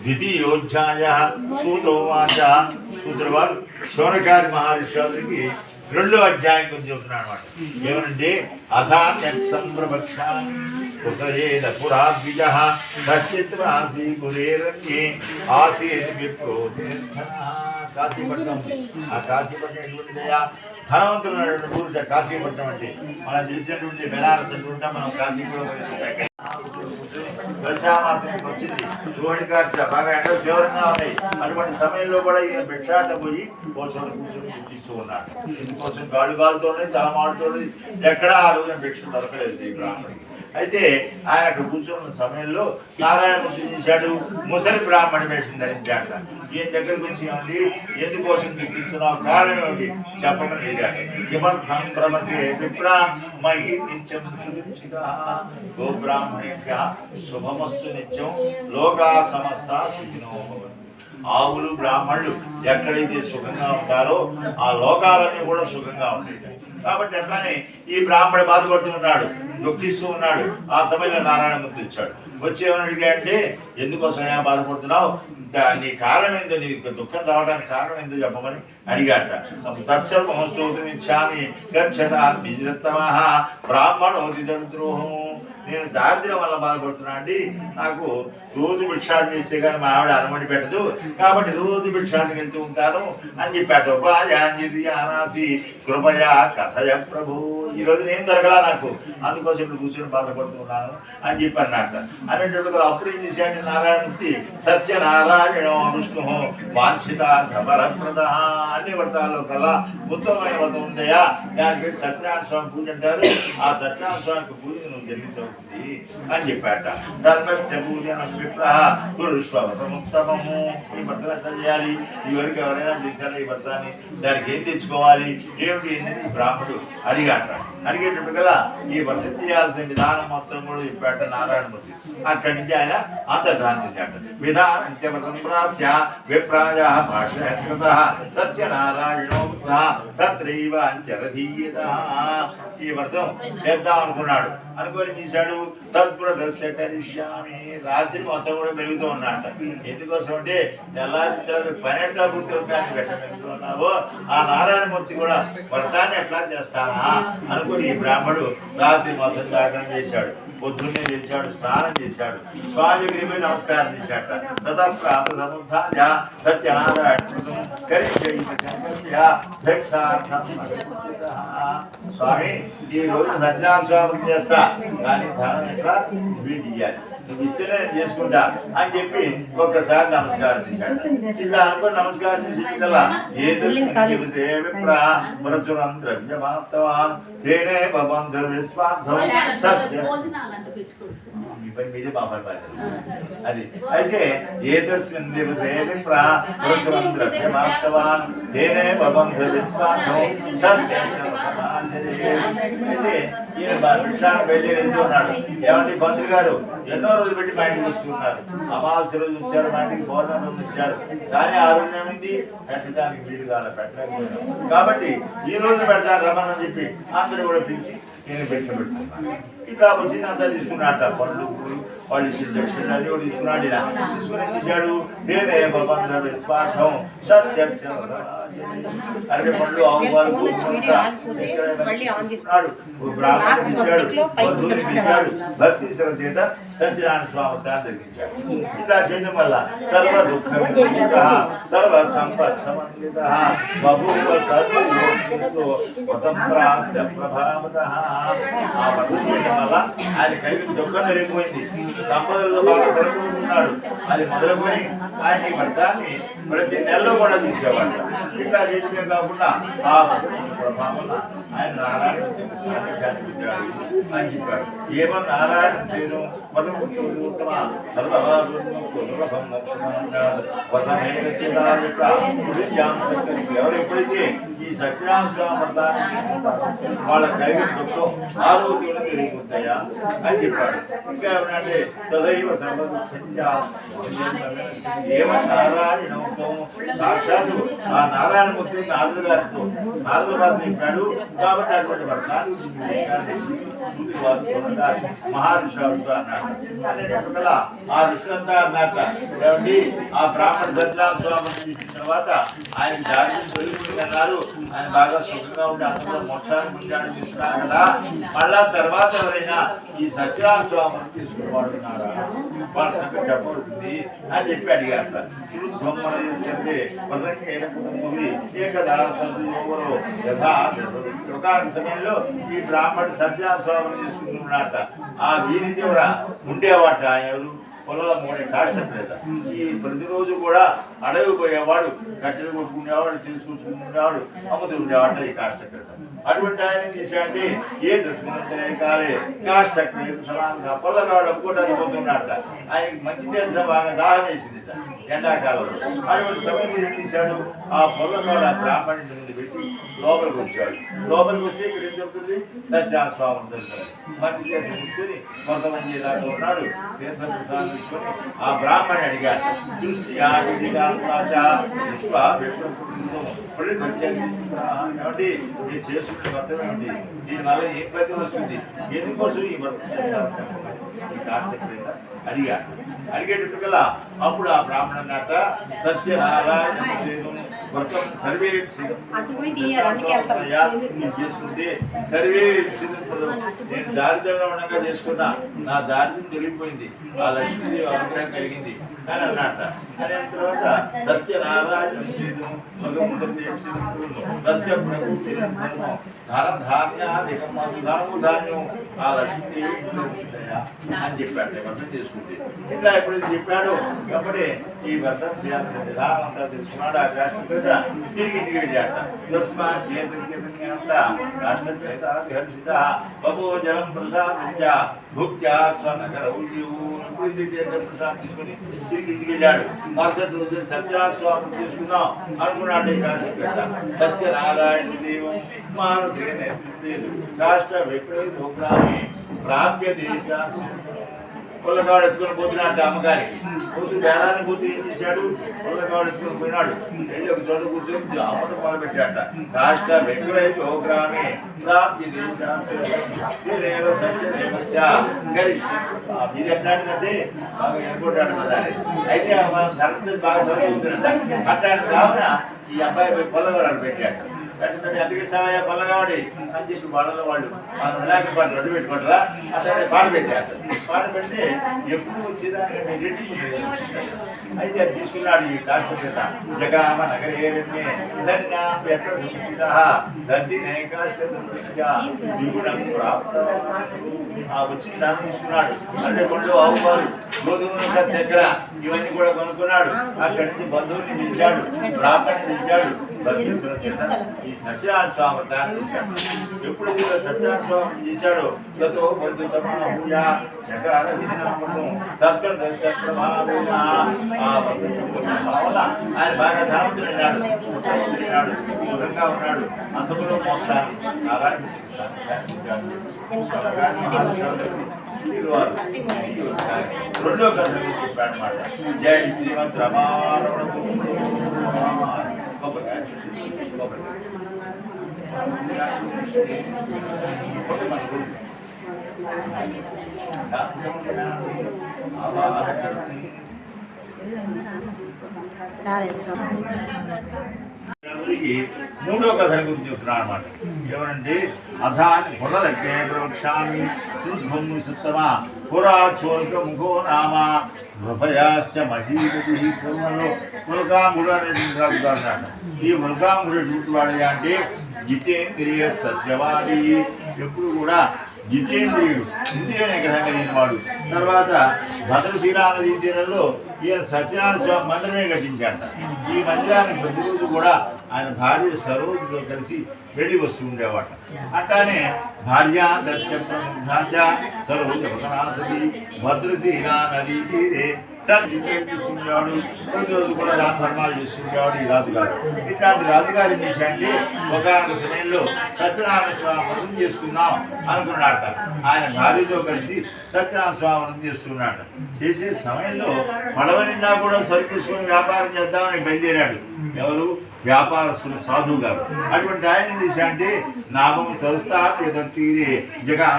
ద్వితీయోధ్యాయ సూతోవాచ సూత్రుడు వారు శౌనకాది మహర్షులకి రెండో అధ్యాయం గురించి చెబుతున్నాడు అనమాట. ఏమనంటే అథాన్యత్సంప్రభక్షామి కృతయేన పురాద్విజ కశ్చిత్వాసి గురేరణ్యే ఆసీత్ విప్రో కాశీపట్నం. ఆ కాశీపట్నం ఎటువంటిదయా? ధనవంతులు ఊరు కాశీపట్నం అంటే మనం తెలిసినటువంటి బెనారస్ అంటుంటాం. మనం కాశీ కూడా దశామాసానికి వచ్చింది. రోహిణికార్త బాగా ఎండలు తీవ్రంగా ఉన్నాయి. అటువంటి సమయంలో కూడా ఈయన భిక్షాట పోయి కూర్చొని పూజిస్తూ ఉన్నాడు. ఇందుకోసం గాడు గాలుతోనే తలమాడుతోంది. ఎక్కడా ఆ రోజున భిక్ష దొరకలేదు ఈ బ్రాహ్మణికి. అయితే ఆయన అక్కడ కూర్చున్న సమయంలో నారాయణమూర్తి చేశాడు, ముసలి బ్రాహ్మణి వేషం ధరించాట. ఈయన దగ్గరికి వచ్చి ఏమండి ఎందుకోసం దుఃఖిస్తున్నావు, కారణం ఏమిటి చెప్పమని అడిగాడు. కిమర్థం భ్రమసే విప్రా మహి నిత్యం సురక్షిత గోబ్రాహ్మణేభ్య శుభమస్తు నిత్యం లోకా సమస్త సుఖినో భవంతు. ఆవులు బ్రాహ్మణులు ఎక్కడైతే సుఖంగా ఉంటారో ఆ లోకాలన్నీ కూడా సుఖంగా ఉంటాయి. కాబట్టి అట్లానే ఈ బ్రాహ్మణుడు బాధపడుతూ ఉన్నాడు, దుఃఖిస్తూ ఉన్నాడు. ఆ సమయంలో నారాయణమూర్తి వచ్చాడు. వచ్చి ఏమని అడిగాడంటే ఎందుకోసం బాధపడుతున్నావు, నీ కారణం ఏందో, నీకు దుఃఖం రావడానికి కారణం ఏందో చెప్పమని అడిగాట. తత్సర్వస్తోత్రం ఇచ్చామి గచ్చతమః బ్రాహ్మణోది దరిద్రోహము. నేను దారిద్ర్యం వల్ల బాధపడుతున్నా అండి. నాకు రోజు భిక్షాటన చేస్తే కానీ మా ఆవిడ అనుమతి పెట్టదు, కాబట్టి రోజు భిక్షాటనకి వెళ్తూ ఉంటాను అని చెప్పాట. ఉపాయాసి కృపయా కథయ ప్రభు. ఈరోజు నేను దొరకలా నాకు, అందుకోసం ఇప్పుడు కూర్చొని బాధపడుతున్నాను అని చెప్పి అన్నట్ట. అనేటప్పుడు అప్పుడు ఏం చేశాడు నారాయణమూర్తి, సత్యనారాయణ విష్ణు వాంఛితార్థ అన్ని వ్రతాల్లో కల్లా ఉత్తమమైన వ్రతం ఉందయా, దానికి సత్యనారాయణ స్వామి పూజ అంటారు. ఆ సత్యనారాయణ స్వామికి పూజ నువ్వు జన్మించవలసింది అని చెప్పాట. ధర్మచ్చ పూజన విప్రహ పురుష్వృతముత్తమము. ఈ వ్రతం ఎట్లా చేయాలి, ఇవరికి ఎవరైనా చేశారా ఈ వ్రతాన్ని, దానికి ఏం తెచ్చుకోవాలి ఏమిటి ఏంటని బ్రాహ్మణుడు అడిగాట. అడిగేటప్పుడు కదా ఈ వ్రతం చేయాల్సిన విధానం మొత్తం కూడా చెప్పాట నారాయణమూర్తి. అక్కడి నుంచి ఆయన అంతర్ధానించాట. విధానం వ్రతం ప్రాస్య విప్రాయ భాషకృత సత్యనారాయణో తత్రైవ అంచరధీయత. ఈ వ్రతం చేద్దాం అనుకున్నాడు. అనుకొని చేశాడు. తద్వ్రతస్య కరిష్యామి. రాత్రి మొత్తం కూడా మెలుగుతూ ఉన్నాడు. ఎందుకోసం అంటే తెల్లారి తర్వాత పని ఎట్లా పుట్టిన వెంటూ ఉన్నావో ఆ నారాయణమూర్తి కూడా వ్రతాన్ని ఎట్లా చేస్తానా అనుకుని ఈ బ్రాహ్మడు రాత్రి మొత్తం జాగరణ చేశాడు. పొద్దున్నే లేచాడు, స్నానం చేశాడు, స్వామి దగ్గరికి నమస్కారం చేశాట. తత్ప్రాత సముద్ధాయ సత్యనారాయణ స్వామి ఈ రోజు సత్యనారాయణ స్వామి చేస్తా, కానీ ధనం ఎట్లా నువ్వే తీయాలి, నువ్వు ఇస్తేనే చేసుకుంటా అని చెప్పి ఒక్కసారి నమస్కారం చేశాడు. ఇట్లా అనుకుని నమస్కారం చేసేకల్లా ఏదో మరచురం ద్రవ్యమాప్తవాన్ తేనే బంధ విస్వార్థం సత్య మీదే అది. అయితే ఏతస్మిన్ దివసే విప్రచురం ద్రవ్యమాప్తవాన్ తేనే బంధ విస్వార్థం సత్య. అయితే ఈయన విషయాన్ని బయలుదేరి ఉన్నాడు. ఏమంటే మంత్రి గారు ఎన్నో రోజులు పెట్టి మా ఇంటికి వస్తున్నారు, అమావాస్య రోజు వచ్చారు, మా ఇంటికి పౌర్ణమి రోజు వచ్చారు, కానీ ఆ రోజు ఏమైంది పెట్టడానికి వీలు కాల పెట్టలేకపోయినాం, కాబట్టి ఈ రోజు పెడతాను రమ్మని చెప్పి అందరూ కూడా పిలిచి నేను పెట్టుకున్నాను. ఇట్లా వచ్చిందంతా తీసుకున్నాట. పళ్ళు వాళ్ళు ఇచ్చిన దక్షిణ అన్ని కూడా తీసుకున్నాడు. ఇలా తీసుకుని తీశాడు. నేనే బంధ విస్వార్థం సత్యస్య అరటి పండ్లు ఆవు పాలు భక్తి శ్ర చేత సత్యనారాయణ స్వామి జరిగించాడు. ఇట్లా చేయడం వల్ల సర్వ దుఃఖ సర్వ సంపత్ సమన్విత బహువ సర్వతో ప్రభావత. ఆ వ్రతం చేయడం వల్ల ఆయన కలిగి దుఃఖం జరిగిపోయింది, సంపదలతో బాగా పెరుగుతున్నాడు. అది మొదలుకొని ఆయన ఈ వ్రతాన్ని ప్రతి నెలలో కూడా తీసుకెళ్ళాడు. ఇట్లా చేయడమే కాకుండా ఆ ప్రభావం ఆయన నారాయణ సాన్నిధ్యాన్ని ఇచ్చాడు అని చెప్పాడు. ఏమో నారాయణ లేదు ఎవరు ఎప్పుడైతే ఈ సత్యనారాయణ స్వామి వ్రతాన్ని తీసుకుంటారో వాళ్ళ కలిగిన దుఃఖం ఆరోగ్యం పెరిగిపోతాయా అని చెప్పాడు. ఇంకా ఏమనంటే తదైవ ఏమని నారాయణోక్తం సాక్షాత్తు ఆ నారాయణమూర్తి నారదుల గారితో చెప్పాడు. కాబట్టి అటువంటి వ్రతాన్ని మహారుషులతో అన్నాడు. అనేటప్పటికల్లా ఆ ఋషులంతా అన్నట్ట ఏమండి ఆ బ్రాహ్మణ సత్యనారాయణ స్వామిని తీసిన తర్వాత ఆయన జాగ్రత్త వెళ్ళిపోయింది అన్నారు. ఆయన బాగా సుఖంగా ఉండి అందులో మోక్షాన్ని పొందాడని చెప్తున్నారు కదా, మళ్ళా తర్వాత ఎవరైనా ఈ సత్యనారాయణ స్వామిని తీసుకుని వాడుతున్నారా, వాళ్ళ సంగతి చెప్పవలసింది అని చెప్పి అడిగారట. బొమ్మలు చేస్తే వ్రతంగా ఏ కదా సద్యోగరు యథా ఒక సమయంలో ఈ బ్రాహ్మణుడు సత్యనారాయణ స్వామిని తీసుకుంటున్నాడట. ఆ వీధి చివర ఉండేవాట ఎవరు పొలంలో మూడే కాష్టం లేదా. ఈ ప్రతిరోజు కూడా అడవి పోయేవాడు, కట్టెలు కొట్టుకునేవాడు, తీసుకొచ్చుకునేవాడు, అమ్ముతూ ఉండేవాట ఈ కాష్టక్రేత. అటువంటి ఆయన చేశాడంటే ఏ దశమంతరే కాలే కాష్టక్రేత సమానంగా పొల్లగాడు అమ్ముకోవడానికి పోతున్నాడట. ఆయనకి మంచి తీర్థం బాగా దాహం వేసింది ఎండాకాలంలో. అటువంటి సమయంలో ఏం చేశాడు, ఆ పొల్లగాడు ఆ బ్రాహ్మణుడి ముందు పెట్టి లోపలికి వచ్చాడు. లోపలికి వస్తే ఇక్కడ ఏం జరుగుతుంది, సత్యనారాయణ స్వామి దొరుకుతాడు. మంచి తీర్థం తీసుకొని కొంతమంది ఇలాగా ఉన్నాడు. తీర్థం ప్రసాదం తీసుకొని ఆ బ్రాహ్మణి అడిగాడు, ఏమంటే మీరు చేసుకునే వ్రతం ఏమిటి, దీనివల్ల ఏం ఫలితం వస్తుంది, ఎందుకోసం ఈ వ్రతం చేస్తారు ఈ కాష్టక్రేత అడిగాడు. అడిగేటట్టుకల్లా అప్పుడు ఆ బ్రాహ్మణ నాట సత్యనారాయణ వ్రతం సర్వే చేసుకుంటే సర్వే నేను దారిద్ర్యంలో ఉండగా చేసుకున్నా, నా దారిద్ర్యం తొలగిపోయింది, ఆ లక్ష్మీదేవి అనుగ్రహం కలిగింది అని అన్నట్ట. అనే తర్వాత సత్యనారాయణ ధనము ధాన్యం ఆ లక్ష్మీదేవి అని చెప్పాడు వ్రతం చేసుకుంటే. ఇట్లా ఎప్పుడైతే చెప్పాడో కాబట్టి ఈ వ్రతం చేయాల్సిన విధానం అంతా తెలుసుకున్నాడు. ఆ కాష్టక్రేత తిరిగి ఇంటికి వెళ్ళాట. తస్మాత్ కాష్టక్రేత బహు జలం ప్రసాదించ భుక్త్యా స్వనగరౌ ఇప్పుడు ఇది తీర్థం ప్రసాదించుకుని తిరిగి ఇంటికి వెళ్ళాడు. మరుసటి రోజు సత్యనారాయణ స్వామిని చేసుకున్నాం అనుకున్నాడు. ఈ కాష్టక్రేత సత్యనారాయణ దేవం మానసే నేతృత్వేదు కాష్ట విక్రయ ప్రాప్యతే పొల్లగాడు ఎత్తుకొని పోతున్నాడు అమ్మగారికి. పోతూ బేరానికి పోతూ ఏం చేశాడు, పొల్లగాడు ఎత్తుకొని పోయినాడు. వెళ్ళి ఒక చోట కూర్చొని అమ్మటం మొదలుపెట్టాట. కాష్ట విక్రయ గ్రామే ప్రాప్తి ఇది ఎట్లాంటిదంటే బాగా ఎన్నుకుంటాడు కదా. అయితే ధర బాగా దొరుకుతుందంట. అట్లాంటి కావున ఈ అబ్బాయి పొల్లగాడు పెట్టాడు. కట్టుతోటి ఎందుకు ఇస్తావయ్యా పొల్లగాడి అని చెప్పి వాళ్ళలో వాళ్ళు అలాగే పాట రెడ్డి పెట్టుకుంటారా అట్లనే పాట పెట్టారు. పాట పెడితే ఎప్పుడు వచ్చినా రెడ్డి అయితే అది తీసుకున్నాడు ఈ కాష్టక్రేత. జగామ నగరే ఎక్కడ దద్దినే వచ్చిన దాన్ని తీసుకున్నాడు. అంటే పండ్లు ఆవుపాలు గోధుమ చక్కెర ఇవన్నీ కూడా కొనుక్కున్నాడు. అక్కడి నుంచి బంధువుల్ని పిలిచాడు, బ్రాహ్మణ్ణి పిలిచాడు. ఈ సత్యనారాయణ స్వామి వ్రతాన్ని చేశాడు. ఎప్పుడు సత్యనారాయణ స్వామి చేశాడో గతో బంధుతమ పూజ చకార విధినామృతం తత్వ దశక్రమాలైన ఆ వల్ల ఆయన బాగా ధనవంతుడైనాడు, ఉత్తమంతుడైనాడు, సుఖంగా ఉన్నాడు. అంతలో మోక్షాన్ని నారాయణ రెండో కథ చెప్పాడు అనమాట. జై శ్రీమద్ రమారమణ మూడో కథ గురించి చెప్తున్నాను అనమాట. ఏమనంటే అధాని పొడలకే ప్రవక్ష్యామి శుద్ధము సత్తమా పురాచోల్క ముఖో నామ వృభయాస్య మహీపతి పూర్వంలో ముల్కాంగుడు అనేటువంటి రాజుగారు. ఈ ముల్కాంగుడు ఎటువంటి వాడే అంటే జితేంద్రియ సత్యవాది, ఎప్పుడు కూడా జితేంద్రియుడు, ఇంద్రియ నిగ్రహం కలిగిన వాడు. తర్వాత భద్రశీలా నదీ తీరంలో ఈయన సత్యనారాయణ స్వామి మందిరమే కట్టించాట. ఈ మందిరానికి ప్రతిరోజు కూడా ఆయన భార్య సరోజుతో కలిసి వెళ్ళి వస్తూ ఉండేవాట. అట్లానే భార్య దస్య ప్రముఖాచ సరోజ పతనాసతి భద్రశీలా నదీ తీరే సార్ ఇంకేం చేస్తుండేవాడు, ప్రతిరోజు కూడా దాన ధర్మాలు చేస్తుండేవాడు ఈ రాజుగారు. ఇట్లాంటి రాజుగారు ఏం చేశాడంటే ఒకనొక సమయంలో సత్యనారాయణ స్వామి వ్రతం చేసుకుందాం అనుకున్నాడట. ఆయన భార్యతో కలిసి సత్యనారాయణ స్వామి వ్రతం చేస్తున్నాడట. చేసే సమయంలో పడవ నిండా కూడా సరుకేసుకొని వ్యాపారం చేద్దామని బయలుదేరాడు. ఎవరు? వ్యాపారస్తులు సాధువు గారు. అటువంటి ఆయన ఏం చేశాడంటే నామం సంస్థ తీరే జగా